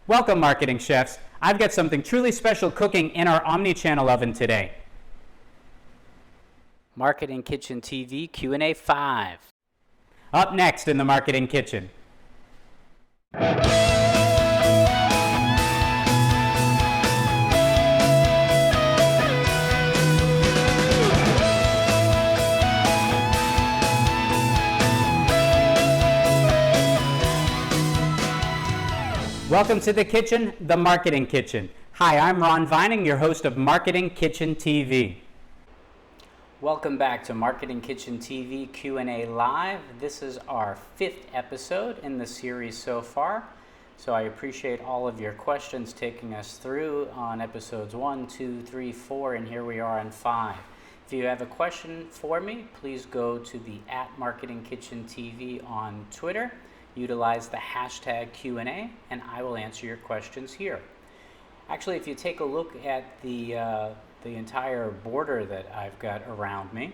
Welcome, marketing chefs. I've got something truly special cooking in our Omni-Channel oven today. Marketing Kitchen TV Q&A 5. Up next in the Marketing Kitchen. Welcome to the kitchen, the Marketing Kitchen. Hi, I'm Ron Vining, your host of Marketing Kitchen TV. Welcome back to Marketing Kitchen TV Q&A Live. This is our 5th episode in the series so far. So I appreciate all of your questions taking us through on episodes 1, 2, 3, 4, and here we are on 5. If you have a question for me, please go to the @MarketingKitchenTV on Twitter. Utilize the hashtag Q&A, and I will answer your questions here. Actually, if you take a look at the entire border that I've got around me,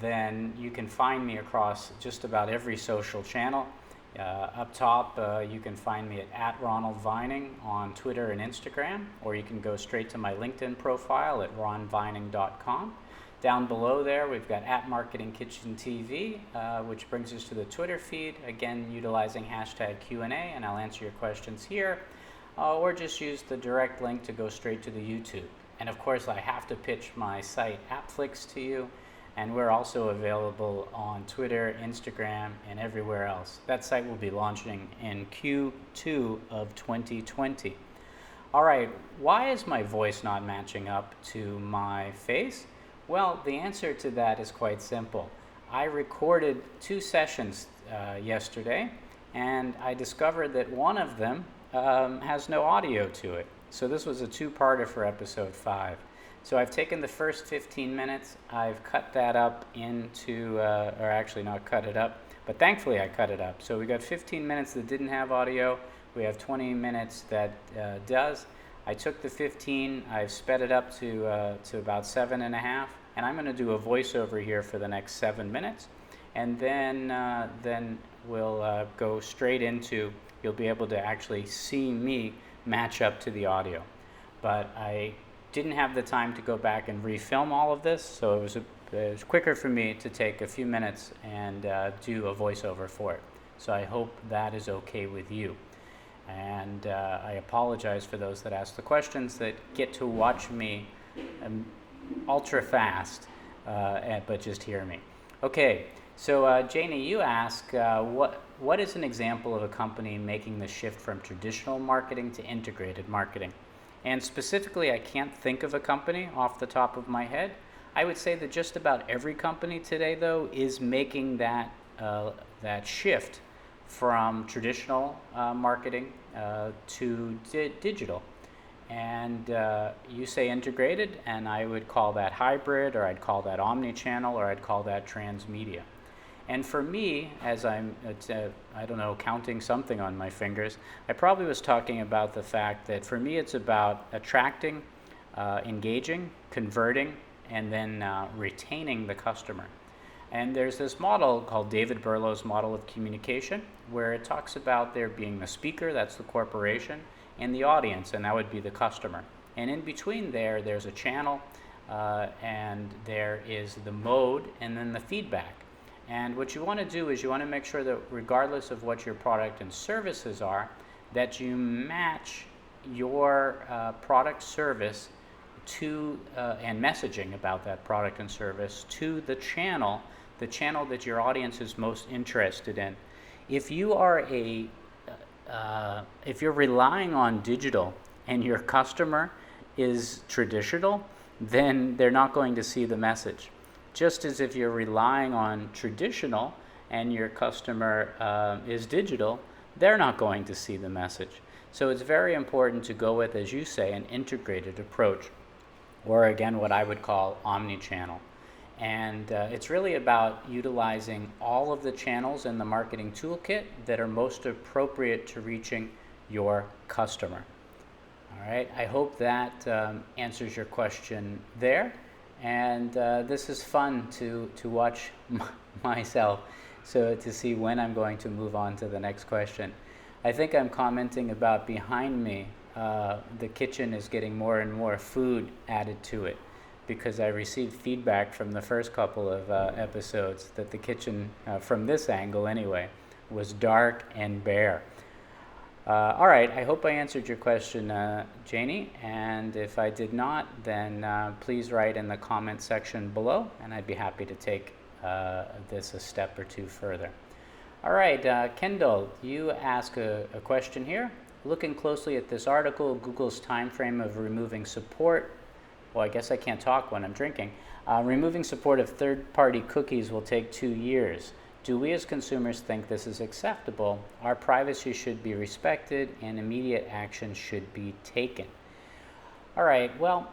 then you can find me across just about every social channel. Up top, you can find me at Ronald Vining on Twitter and Instagram, or you can go straight to my LinkedIn profile at ronvining.com. Down below there, we've got @MarketingKitchenTV, which brings us to the Twitter feed, again utilizing hashtag Q&A, and I'll answer your questions here, or just use the direct link to go straight to the YouTube. And of course, I have to pitch my site AppFlix to you, and we're also available on Twitter, Instagram, and everywhere else. That site will be launching in Q2 of 2020. All right, why is my voice not matching up to my face? Well, the answer to that is quite simple. I recorded 2 sessions yesterday, and I discovered that one of them has no audio to it. So this was a 2-parter for episode 5. So I've taken the first 15 minutes, I've cut that up into, or actually not cut it up, but thankfully I cut it up. So we got 15 minutes that didn't have audio, we have 20 minutes that does. I took the 15, I've sped it up to about 7.5, and I'm going to do a voiceover here for the next 7 minutes, and then we'll go straight into, you'll be able to actually see me match up to the audio. But I didn't have the time to go back and refilm all of this, so it was quicker for me to take a few minutes and do a voiceover for it. So I hope that is okay with you. And I apologize for those that ask the questions that get to watch me ultra fast, but just hear me. Okay, so Janie, you ask, what is an example of a company making the shift from traditional marketing to integrated marketing? And specifically, I can't think of a company off the top of my head. I would say that just about every company today, though, is making that shift from traditional marketing to digital. And you say integrated, and I would call that hybrid, or I'd call that omni-channel, or I'd call that transmedia. And for me, as I'm, I don't know, counting something on my fingers, I probably was talking about the fact that for me it's about attracting, engaging, converting, and then retaining the customer. And there's this model called David Berlow's model of communication, where it talks about there being the speaker, that's the corporation, and the audience, and that would be the customer. And in between there's a channel, and there is the mode, and then the feedback. And what you want to do is you want to make sure that regardless of what your product and services are, that you match your product service to and messaging about that product and service to the channel that your audience is most interested in. If you are if you're relying on digital and your customer is traditional, then they're not going to see the message. Just as if you're relying on traditional and your customer is digital, they're not going to see the message. So it's very important to go with, as you say, an integrated approach, or again, what I would call omni-channel. And it's really about utilizing all of the channels in the marketing toolkit that are most appropriate to reaching your customer. All right, I hope that answers your question there. And this is fun to watch myself, so to see when I'm going to move on to the next question. I think I'm commenting about behind me. The kitchen is getting more and more food added to it, because I received feedback from the first couple of episodes that the kitchen, from this angle anyway, was dark and bare. All right, I hope I answered your question, Janie, and if I did not, then please write in the comment section below, and I'd be happy to take this a step or two further. All right, Kendall, you ask a question here. Looking closely at this article, Google's time frame of removing support, well, I guess I can't talk when I'm drinking, removing support of third-party cookies will take 2 years. Do we as consumers think this is acceptable? Our privacy should be respected and immediate action should be taken. All right, well,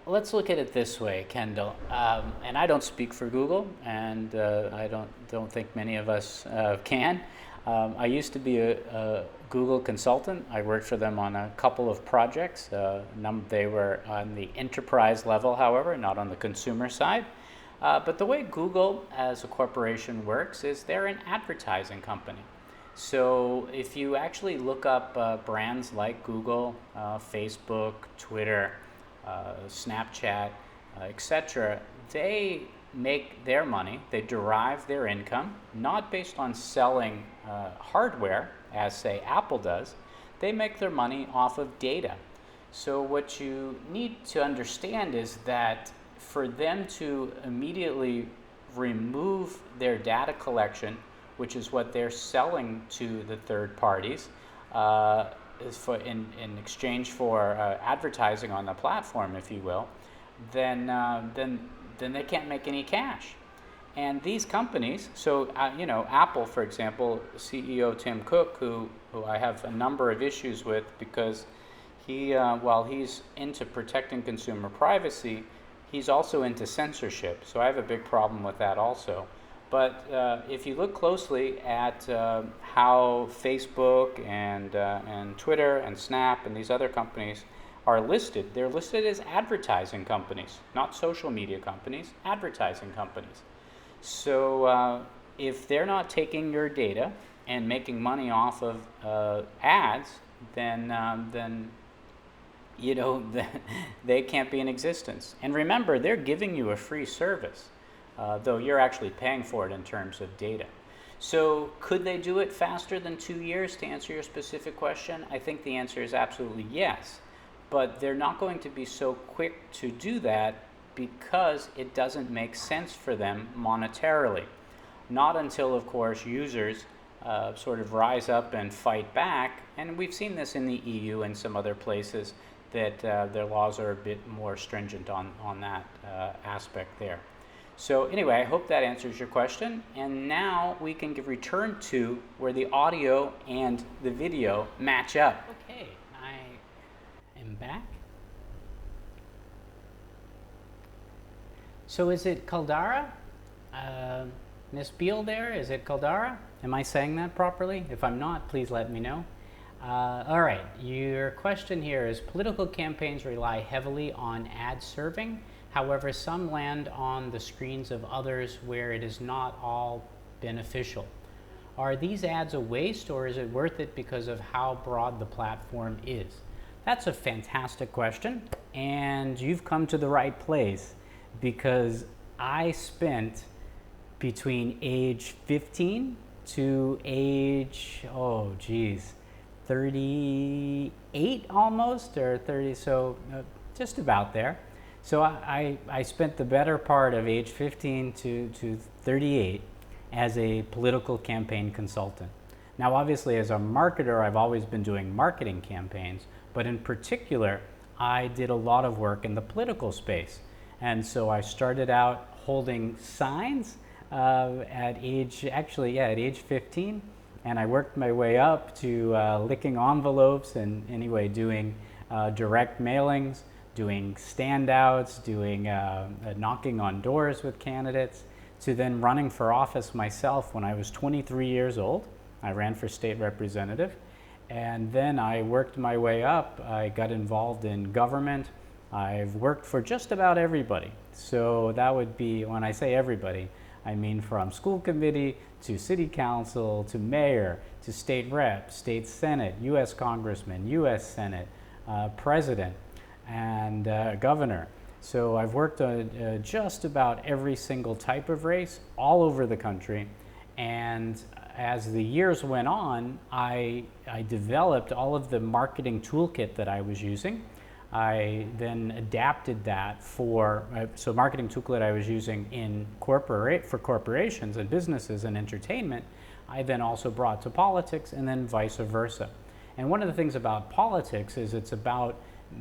let's look at it this way, Kendall. And I don't speak for Google, and I don't think many of us can. I used to be a Google consultant. I worked for them on a couple of projects. They were on the enterprise level, however, not on the consumer side. But the way Google as a corporation works is they're an advertising company. So if you actually look up brands like Google, Facebook, Twitter, Snapchat, etc., they make their money, they derive their income, not based on selling hardware, as say Apple does. They make their money off of data. So what you need to understand is that for them to immediately remove their data collection, which is what they're selling to the third parties, is for in exchange for advertising on the platform, if you will, then they can't make any cash. And these companies, so Apple, for example, CEO Tim Cook, who I have a number of issues with because he, while he's into protecting consumer privacy, he's also into censorship. So I have a big problem with that also. But if you look closely at how Facebook and Twitter and Snap and these other companies are listed, they're listed as advertising companies, not social media companies, advertising companies. So if they're not taking your data and making money off of ads, then they can't be in existence. And remember, they're giving you a free service, though you're actually paying for it in terms of data. So could they do it faster than 2 years, to answer your specific question? I think the answer is absolutely yes. But they're not going to be so quick to do that because it doesn't make sense for them monetarily. Not until, of course, users sort of rise up and fight back. And we've seen this in the EU and some other places that their laws are a bit more stringent on that aspect there. So anyway, I hope that answers your question. And now we can return to where the audio and the video match up. Okay, I am back. So is it Caldara? Miss Beal there, is it Caldara? Am I saying that properly? If I'm not, please let me know. All right, your question here is, political campaigns rely heavily on ad serving. However, some land on the screens of others where it is not all beneficial. Are these ads a waste, or is it worth it because of how broad the platform is? That's a fantastic question, and you've come to the right place, because I spent between age 15 to age, 38 almost, or 30, so just about there. So I spent the better part of age 15 to 38 as a political campaign consultant. Now obviously as a marketer, I've always been doing marketing campaigns, but in particular, I did a lot of work in the political space. And so I started out holding signs at age 15, and I worked my way up to licking envelopes and anyway doing direct mailings, doing standouts, doing knocking on doors with candidates, to then running for office myself when I was 23 years old. I ran for state representative, and then I worked my way up. I got involved in government. I've worked for just about everybody. So that would be, when I say everybody, I mean from school committee to city council to mayor to state rep, state senate, U.S. congressman, U.S. senate, president, and governor. So I've worked on just about every single type of race all over the country. And as the years went on, I developed all of the marketing toolkit that I was using. I then adapted that for, so marketing toolkit I was using in for corporations and businesses and entertainment, I then also brought to politics, and then vice versa. And one of the things about politics is it's about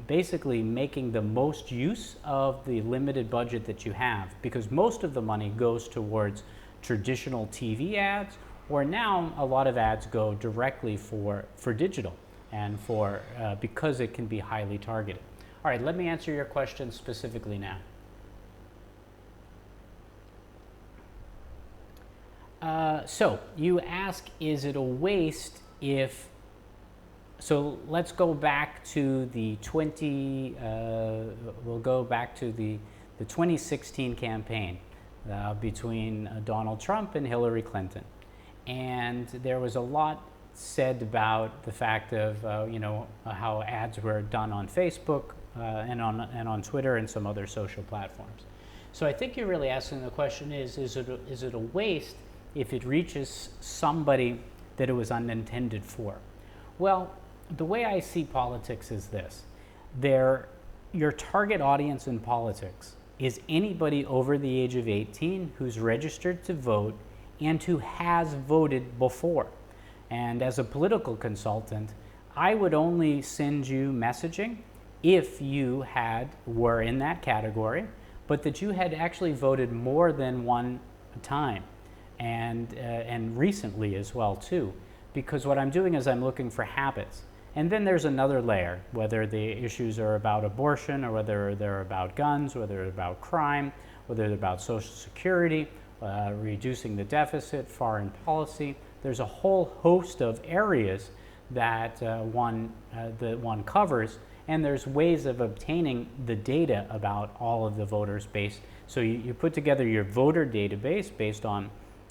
basically making the most use of the limited budget that you have, because most of the money goes towards traditional TV ads, or now a lot of ads go directly for digital and for because it can be highly targeted. All right, let me answer your question specifically now. So you ask, is it a waste if, so let's go back to the we'll go back to the 2016 campaign between Donald Trump and Hillary Clinton. And there was a lot said about the fact of how ads were done on Facebook and on Twitter and some other social platforms. So I think you're really asking the question is it a waste if it reaches somebody that it was unintended for? Well, the way I see politics is this. Your target audience in politics is anybody over the age of 18 who's registered to vote and who has voted before. And as a political consultant, I would only send you messaging if you were in that category, but that you had actually voted more than one time, and recently as well too. Because what I'm doing is I'm looking for habits. And then there's another layer, whether the issues are about abortion, or whether they're about guns, whether they're about crime, whether they're about Social Security, reducing the deficit, foreign policy. There's a whole host of areas that one covers, and there's ways of obtaining the data about all of the voters so you put together your voter database based on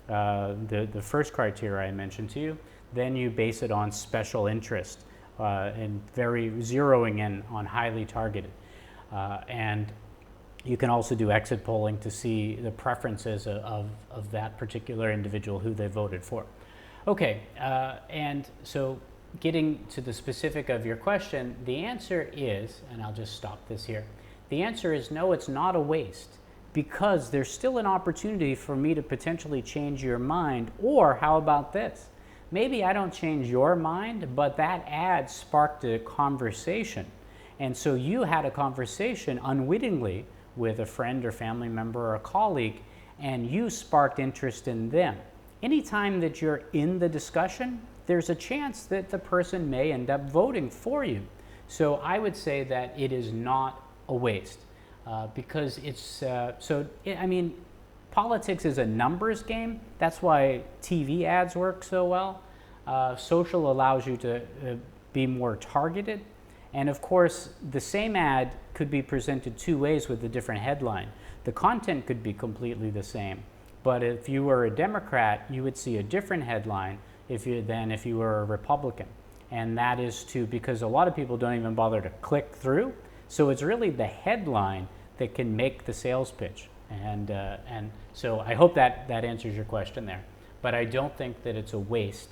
the first criteria I mentioned to you. Then you base it on special interest and very zeroing in on highly targeted. And you can also do exit polling to see the preferences of that particular individual who they voted for. Okay, and so getting to the specific of your question, the answer is, and I'll just stop this here, the answer is no, it's not a waste, because there's still an opportunity for me to potentially change your mind. Or how about this? Maybe I don't change your mind, but that ad sparked a conversation. And so you had a conversation unwittingly with a friend or family member or a colleague, and you sparked interest in them. Anytime that you're in the discussion, there's a chance that the person may end up voting for you. So I would say that it is not a waste because it's, politics is a numbers game. That's why TV ads work so well. Social allows you to be more targeted. And of course, the same ad could be presented two ways with a different headline. The content could be completely the same, but if you were a Democrat, you would see a different headline than if you were a Republican. And that is because a lot of people don't even bother to click through. So it's really the headline that can make the sales pitch. And so I hope that answers your question there. But I don't think that it's a waste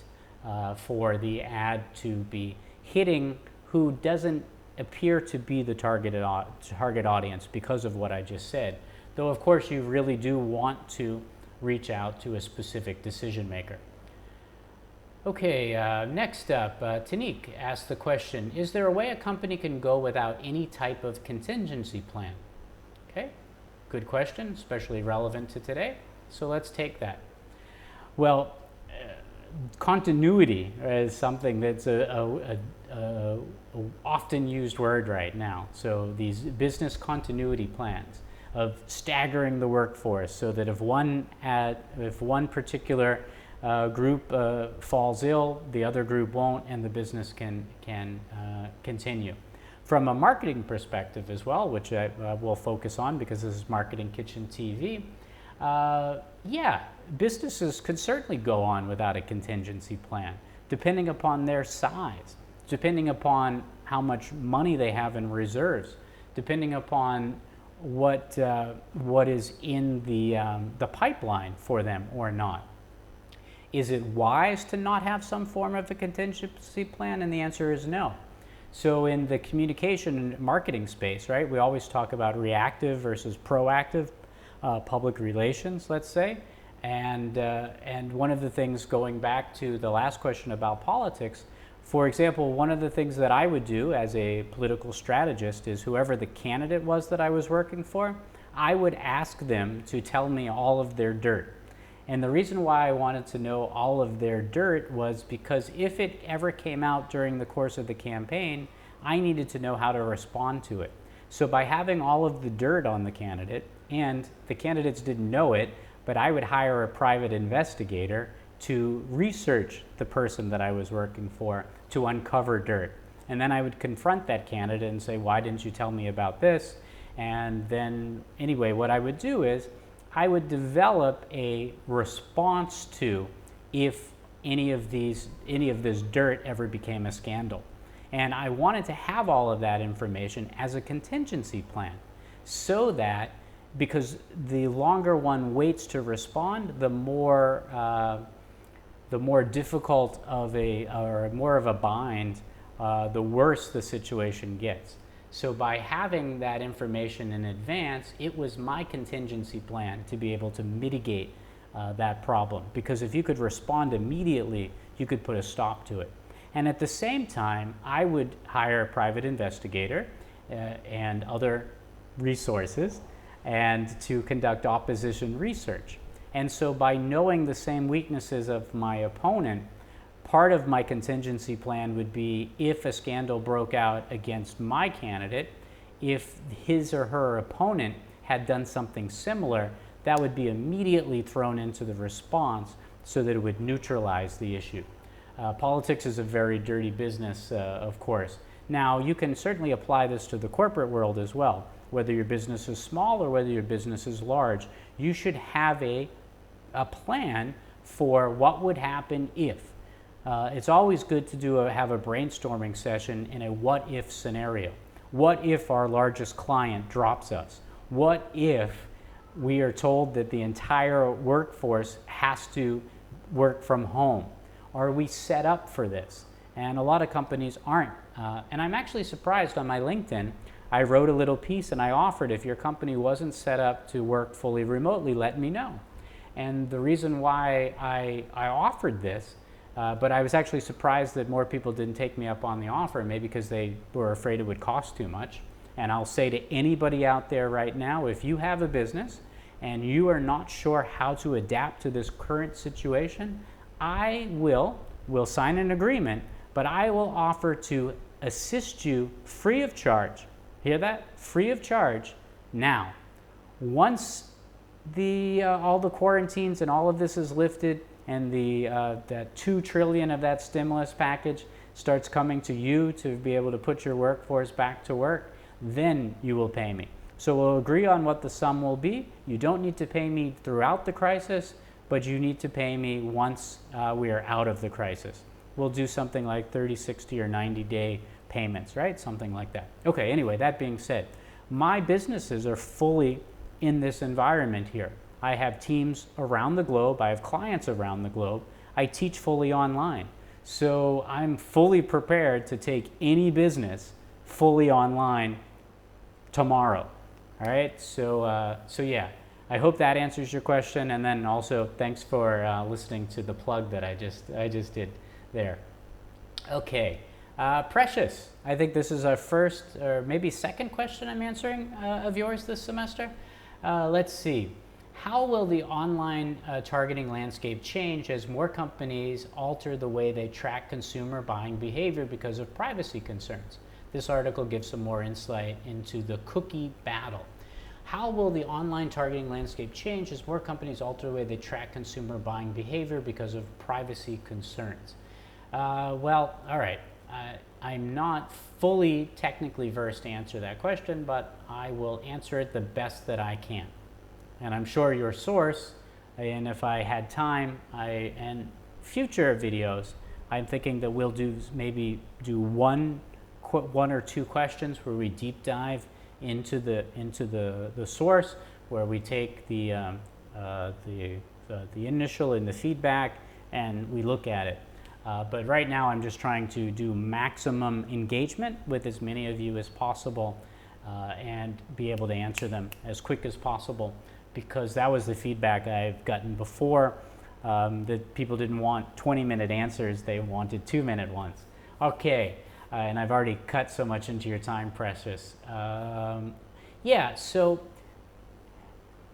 for the ad to be hitting who doesn't appear to be the target audience because of what I just said. Though, of course, you really do want to reach out to a specific decision maker. Okay, next up, Tanik asked the question, is there a way a company can go without any type of contingency plan? Okay, good question, especially relevant to today. So let's take that. Well, continuity is something that's a often used word right now. So these business continuity plans of staggering the workforce so that if one particular group falls ill, the other group won't, and the business can continue. From a marketing perspective as well, which I will focus on because this is Marketing Kitchen TV, Yeah, businesses could certainly go on without a contingency plan, depending upon their size, depending upon how much money they have in reserves, depending upon what is in the pipeline for them or not. Is it wise to not have some form of a contingency plan? And the answer is no. So in the communication and marketing space, right, we always talk about reactive versus proactive public relations, let's say. And one of the things, going back to the last question about politics, for example, one of the things that I would do as a political strategist is whoever the candidate was that I was working for, I would ask them to tell me all of their dirt. And the reason why I wanted to know all of their dirt was because if it ever came out during the course of the campaign, I needed to know how to respond to it. So by having all of the dirt on the candidate, and the candidates didn't know it, but I would hire a private investigator to research the person that I was working for to uncover dirt. And then I would confront that candidate and say, why didn't you tell me about this? And then anyway, what I would do is I would develop a response to if any of this dirt ever became a scandal. And I wanted to have all of that information as a contingency plan so that, because the longer one waits to respond, the more difficult of or more of a bind, the worse the situation gets. So by having that information in advance, it was my contingency plan to be able to mitigate that problem. Because if you could respond immediately, you could put a stop to it. And at the same time, I would hire a private investigator and other resources and to conduct opposition research. And so by knowing the same weaknesses of my opponent, part of my contingency plan would be if a scandal broke out against my candidate, if his or her opponent had done something similar, that would be immediately thrown into the response so that it would neutralize the issue. Politics is a very dirty business, of course. Now, you can certainly apply this to the corporate world as well. Whether your business is small or whether your business is large, you should have a plan for what would happen if. It's always good to have a brainstorming session in a what-if scenario. What if our largest client drops us? What if we are told that the entire workforce has to work from home? Are we set up for this? And a lot of companies aren't. And I'm actually surprised. On my LinkedIn, I wrote a little piece and I offered, if your company wasn't set up to work fully remotely, let me know. And the reason why I offered this, but I was actually surprised that more people didn't take me up on the offer, maybe because they were afraid it would cost too much. And I'll say to anybody out there right now, if you have a business and you are not sure how to adapt to this current situation, I will sign an agreement, but I will offer to assist you free of charge. Hear that? Free of charge now. Once all the quarantines and all of this is lifted and that $2 trillion of that stimulus package starts coming to you to be able to put your workforce back to work, then you will pay me. So we'll agree on what the sum will be. You don't need to pay me throughout the crisis, but you need to pay me once we are out of the crisis. We'll do something like 30, 60, or 90-day payments, right? Something like that. Okay, anyway, that being said, my businesses are fully in this environment here. I have teams around the globe. I have clients around the globe. I teach fully online. So I'm fully prepared to take any business fully online tomorrow. All right, so yeah. I hope that answers your question, and then also thanks for listening to the plug that I just did there. Okay, Precious, I think this is our first or maybe second question I'm answering of yours this semester. Let's see. How will the online targeting landscape change as more companies alter the way they track consumer buying behavior because of privacy concerns? This article gives some more insight into the cookie battle. How will the online targeting landscape change as more companies alter the way they track consumer buying behavior because of privacy concerns? Well, all right. I'm not fully technically versed to answer that question, but I will answer it the best that I can. and I'm sure your source, and if I had time, and future videos, I'm thinking that we'll maybe do one or two questions where we deep dive into the source, where we take the initial and the feedback and we look at it. But right now I'm just trying to do maximum engagement with as many of you as possible, and be able to answer them as quick as possible, because that was the feedback I've gotten before, that people didn't want 20-minute answers, they wanted 2-minute ones. Okay, and I've already cut so much into your time, precious. Yeah, so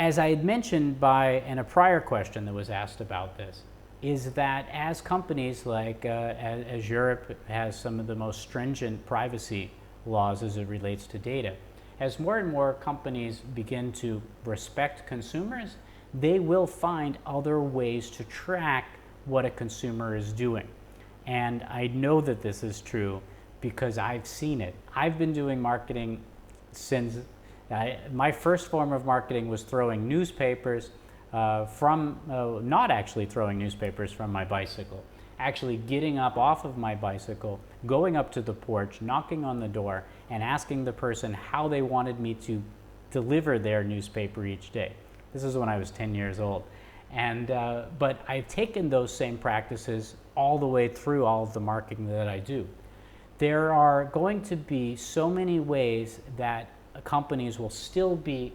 as I had mentioned in a prior question that was asked about this, is that as companies like, as Europe has some of the most stringent privacy laws as it relates to data, as more and more companies begin to respect consumers, they will find other ways to track what a consumer is doing. And I know that this is true because I've seen it. I've been doing marketing since, my first form of marketing was throwing newspapers not actually throwing newspapers from my bicycle, actually getting up off of my bicycle, going up to the porch, knocking on the door, and asking the person how they wanted me to deliver their newspaper each day. This is when I was 10 years old. And, but I've taken those same practices all the way through all of the marketing that I do. There are going to be so many ways that companies will still be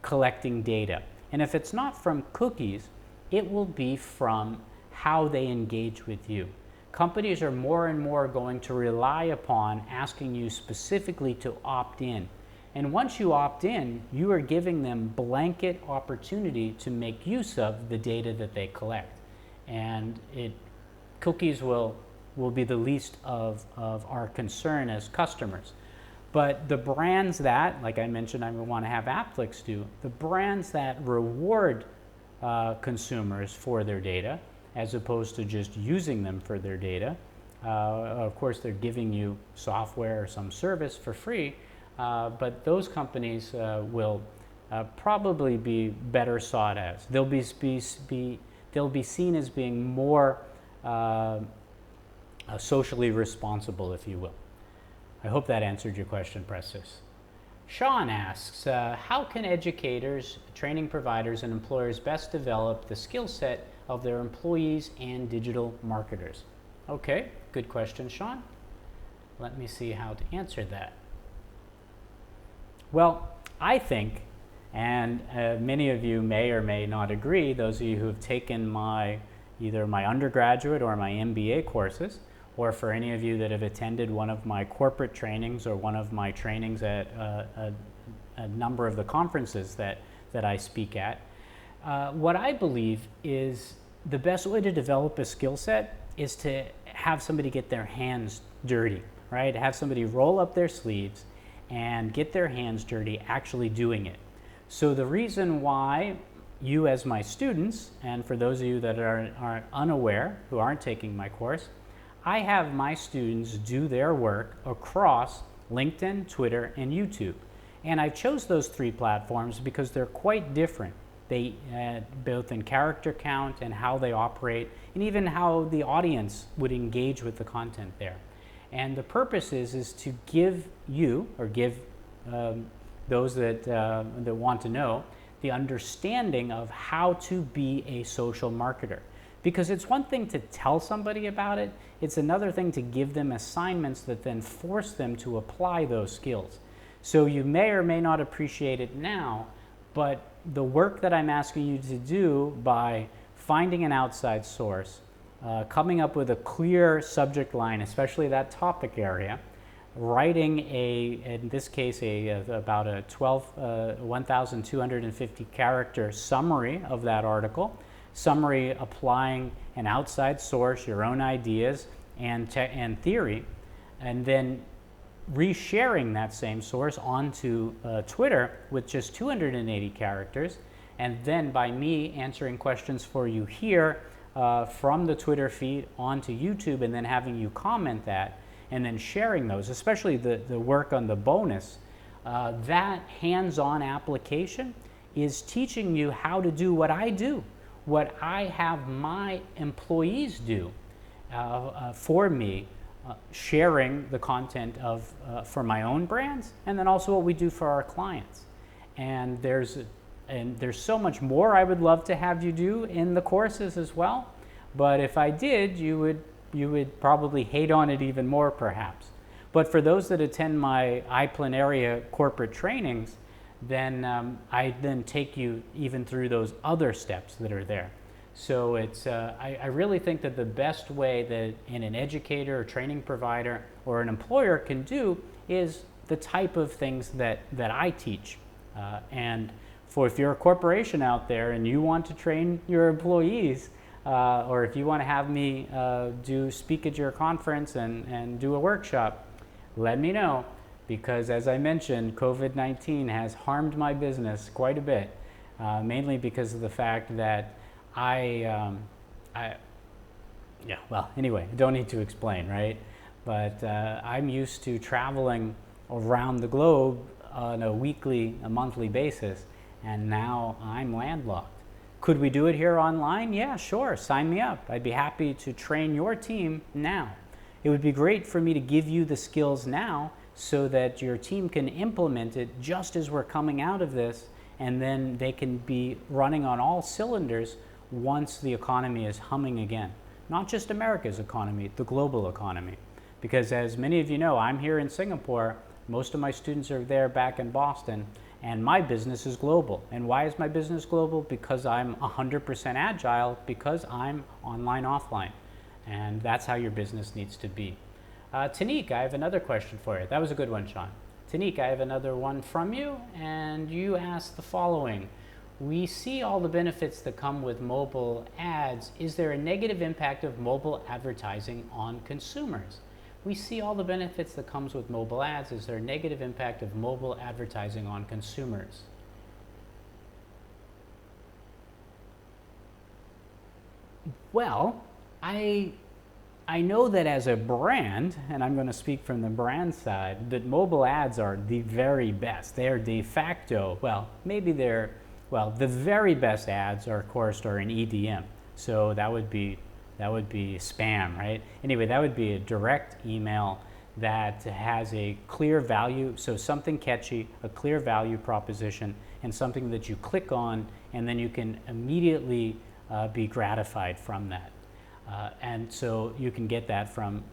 collecting data. And if it's not from cookies, it will be from how they engage with you. Companies are more and more going to rely upon asking you specifically to opt in. And once you opt in, you are giving them blanket opportunity to make use of the data that they collect. And cookies will be the least of our concern as customers. But the brands that, like I mentioned, I want to have Applix do, the brands that reward consumers for their data, as opposed to just using them for their data. Of course, they're giving you software or some service for free, but those companies will probably be better sought as. They'll be seen as being more socially responsible, if you will. I hope that answered your question, Precious. Sean asks, how can educators, training providers, and employers best develop the skill set of their employees and digital marketers? Okay, good question, Sean. Let me see how to answer that. Well, I think, and many of you may or may not agree, those of you who have taken either my undergraduate or my MBA courses, or for any of you that have attended one of my corporate trainings or one of my trainings at a number of the conferences that I speak at, what I believe is the best way to develop a skill set is to have somebody get their hands dirty, right? Have somebody roll up their sleeves and get their hands dirty actually doing it. So the reason why you as my students, and for those of you that are unaware, who aren't taking my course, I have my students do their work across LinkedIn, Twitter, and YouTube. And I chose those three platforms because they're quite different. They both in character count and how they operate, and even how the audience would engage with the content there. And the purpose is to give you, or give those that want to know, the understanding of how to be a social marketer. Because it's one thing to tell somebody about it, it's another thing to give them assignments that then force them to apply those skills. So you may or may not appreciate it now, but the work that I'm asking you to do by finding an outside source, coming up with a clear subject line, especially that topic area, writing in this case, about a 1,250 character summary of that article, summary applying an outside source, your own ideas and theory, and then resharing that same source onto Twitter with just 280 characters, and then by me answering questions for you here from the Twitter feed onto YouTube, and then having you comment that, and then sharing those, especially the work on the bonus, that hands-on application is teaching you how to do what I do, what I have my employees do for me, sharing the content for my own brands, and then also what we do for our clients. And there's so much more I would love to have you do in the courses as well. But if I did, you would probably hate on it even more, perhaps. But for those that attend my iPlaneria corporate trainings, then I then take you even through those other steps that are there. So it's I really think that the best way that an educator or training provider or an employer can do is the type of things that I teach. And if you're a corporation out there and you want to train your employees, or if you want to have me speak at your conference and do a workshop, let me know, because as I mentioned, COVID-19 has harmed my business quite a bit, mainly because of the fact that I don't need to explain, right? But I'm used to traveling around the globe on a monthly basis, and now I'm landlocked. Could we do it here online? Yeah, sure, sign me up. I'd be happy to train your team now. It would be great for me to give you the skills now so that your team can implement it just as we're coming out of this, and then they can be running on all cylinders once the economy is humming again. Not just America's economy, the global economy. Because as many of you know, I'm here in Singapore, most of my students are there back in Boston, and my business is global. And why is my business global? Because I'm 100% agile, because I'm online, offline. And that's how your business needs to be. Tanique, I have another question for you. That was a good one, Sean. Tanique, I have another one from you, and you asked the following. We see all the benefits that come with mobile ads. Is there a negative impact of mobile advertising on consumers? We see all the benefits that comes with mobile ads. Is there a negative impact of mobile advertising on consumers? Well, I know that as a brand, and I'm going to speak from the brand side, that mobile ads are the very best. They are de facto, the very best ads are, of course, are in EDM. So that would be spam, right? Anyway, that would be a direct email that has a clear value, so something catchy, a clear value proposition, and something that you click on, and then you can immediately be gratified from that. And so you can get that from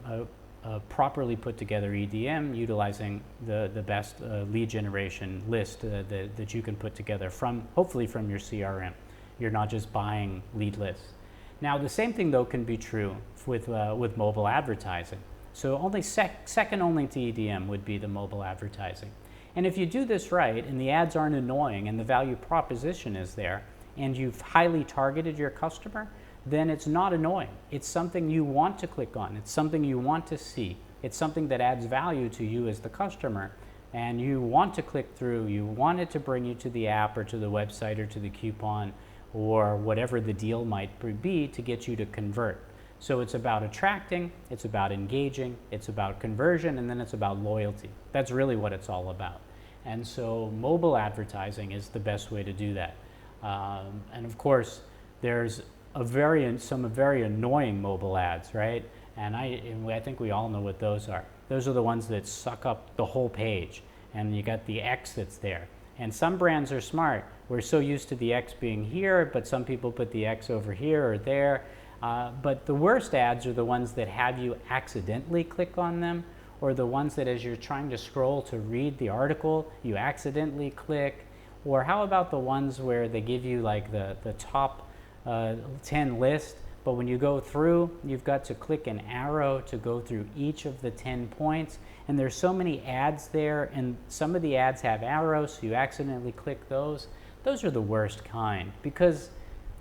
a properly put together EDM, utilizing the best lead generation list that you can put together hopefully from your CRM. You're not just buying lead lists. Now, the same thing though can be true with mobile advertising. So only second only to EDM would be the mobile advertising. And if you do this right, and the ads aren't annoying, and the value proposition is there, and you've highly targeted your customer, then it's not annoying. It's something you want to click on. It's something you want to see. It's something that adds value to you as the customer, and you want to click through. You want it to bring you to the app or to the website or to the coupon or whatever the deal might be to get you to convert. So it's about attracting, it's about engaging, it's about conversion, and then it's about loyalty. That's really what it's all about. And so mobile advertising is the best way to do that. And of course, there's some very annoying mobile ads, right? And I think we all know what those are. Those are the ones that suck up the whole page, and you got the X that's there. And some brands are smart. We're so used to the X being here, but some people put the X over here or there. But the worst ads are the ones that have you accidentally click on them, or the ones that as you're trying to scroll to read the article, you accidentally click. Or how about the ones where they give you like the top 10 list, but when you go through, you've got to click an arrow to go through each of the 10 points. And there's so many ads there, and some of the ads have arrows, so you accidentally click those. Those are the worst kind, because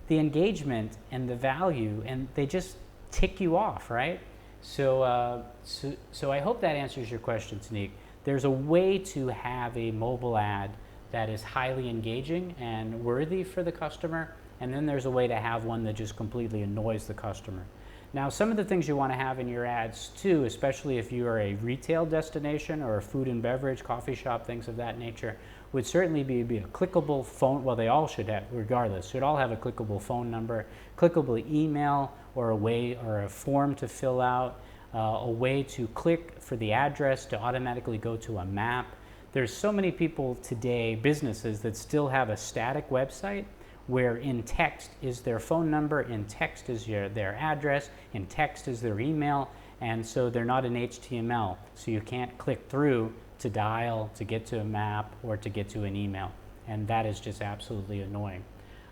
the engagement and the value, and they just tick you off, right? So I hope that answers your question, Tanique. There's a way to have a mobile ad that is highly engaging and worthy for the customer, and then there's a way to have one that just completely annoys the customer. Now, some of the things you want to have in your ads too, especially if you are a retail destination or a food and beverage, coffee shop, things of that nature, would certainly be a clickable phone. Well, they all should have, regardless, should all have a clickable phone number, clickable email, or a way or a form to fill out, a way to click for the address to automatically go to a map. There's so many people today, businesses, that still have a static website where in text is their phone number, in text is their address, in text is their email, and so they're not in HTML. So you can't click through to dial, to get to a map, or to get to an email. And that is just absolutely annoying.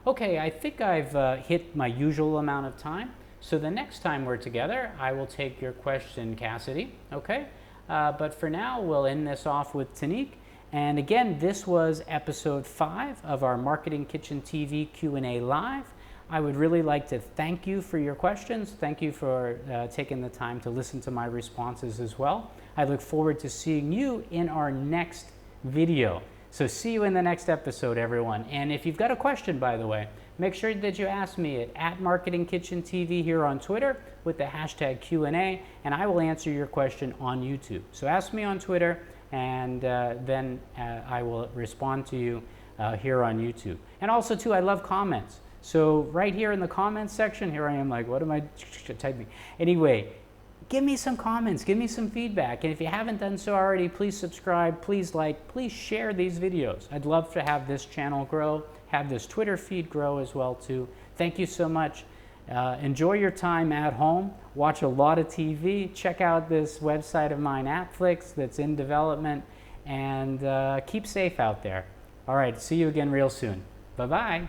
Okay, I think I've hit my usual amount of time. So the next time we're together, I will take your question, Cassidy, okay? But for now, we'll end this off with Tanique. And again, this was episode 5 of our Marketing Kitchen TV Q&A Live. I would really like to thank you for your questions. Thank you for taking the time to listen to my responses as well. I look forward to seeing you in our next video. So see you in the next episode, everyone. And if you've got a question, by the way, make sure that you ask me at MarketingKitchen TV here on Twitter with the hashtag Q&A, and I will answer your question on YouTube. So ask me on Twitter, and then I will respond to you here on YouTube. And also, too, I love comments. So right here in the comments section, here I am like, what am I typing? Anyway, give me some comments, give me some feedback. And if you haven't done so already, please subscribe, please like, please share these videos. I'd love to have this channel grow, have this Twitter feed grow as well too. Thank you so much. Enjoy your time at home. Watch a lot of TV. Check out this website of mine, Appflix, that's in development. And keep safe out there. All right, see you again real soon. Bye-bye.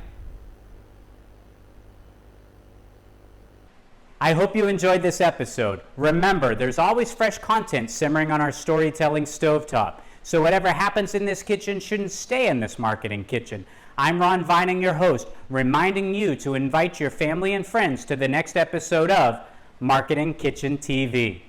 I hope you enjoyed this episode. Remember, there's always fresh content simmering on our storytelling stovetop. So whatever happens in this kitchen shouldn't stay in this marketing kitchen. I'm Ron Vining, your host, reminding you to invite your family and friends to the next episode of Marketing Kitchen TV.